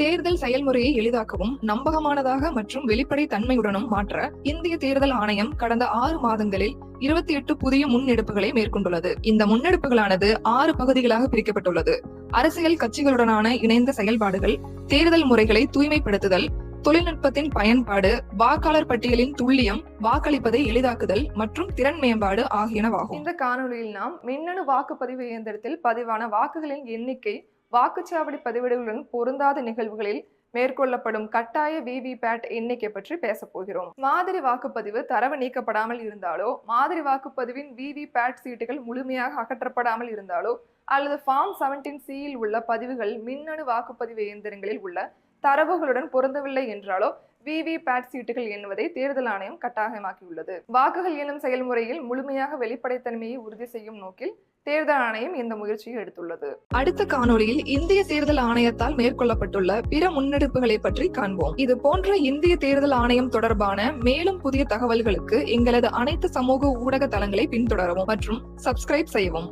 தேர்தல் செயல்முறையை எளிதாக்கவும் நம்பகமானதாக மற்றும் வெளிப்படை தன்மையுடனும் மாற்ற இந்திய தேர்தல் ஆணையம் கடந்த 6 மாதங்களில் 28 புதிய முன்னெடுப்புகளை மேற்கொண்டுள்ளது. இந்த முன்னெடுப்புகளானது 6 பகுதிகளாக பிரிக்கப்பட்டுள்ளது. அரசியல் கட்சிகளுடனான இணைந்த செயல்பாடுகள், தேர்தல் முறைகளை தூய்மைப்படுத்துதல், தொழில்நுட்பத்தின் பயன்பாடு, வாக்காளர் பட்டியலின் துல்லியம், வாக்களிப்பதை எளிதாக்குதல் மற்றும் திறன் மேம்பாடு ஆகியனவாகும். இந்த காணொலியில் நாம் மின்னணு வாக்குப்பதிவு இயந்திரத்தில் பதிவான வாக்குகளின் எண்ணிக்கை, வாக்குச்சாவடி பதிவேடுகளுடன் பொருந்தாத நிகழ்வுகளில் மேற்கொள்ளப்படும் கட்டாய விவிபேட் எண்ணிக்கை பற்றி பேச போகிறோம். மாதிரி வாக்குப்பதிவு தரவு நீக்கப்படாமல் இருந்தாலோ, மாதிரி வாக்குப்பதிவின் விவிபேட் சீட்டுகள் முழுமையாக அகற்றப்படாமல் இருந்தாலோ, அல்லது ஃபார்ம் 17C உள்ள பதிவுகள் மின்னணு வாக்குப்பதிவு இயந்திரங்களில் உள்ள தரவுகளுடன் பொருந்தவில்லை என்றாலோ விவிபேட் சீட்டுகள் எண்ணுவதை தேர்தல் ஆணையம் கட்டாயமாக்கியுள்ளது. வாக்குகள் எண்ணும் செயல்முறையில் முழுமையாக வெளிப்படைத்தன்மையை உறுதி செய்யும் நோக்கில் தேர்தல் ஆணையம் இந்த முயற்சியை எடுத்துள்ளது. அடுத்த காணொலியில் இந்திய தேர்தல் ஆணையத்தால் மேற்கொள்ளப்பட்டுள்ள பிற முன்னெடுப்புகளை பற்றி காண்போம். இது போன்ற இந்திய தேர்தல் ஆணையம் தொடர்பான மேலும் புதிய தகவல்களுக்கு எங்களது அனைத்து சமூக ஊடக தளங்களை பின்தொடரவும் மற்றும் சப்ஸ்கிரைப் செய்யவும்.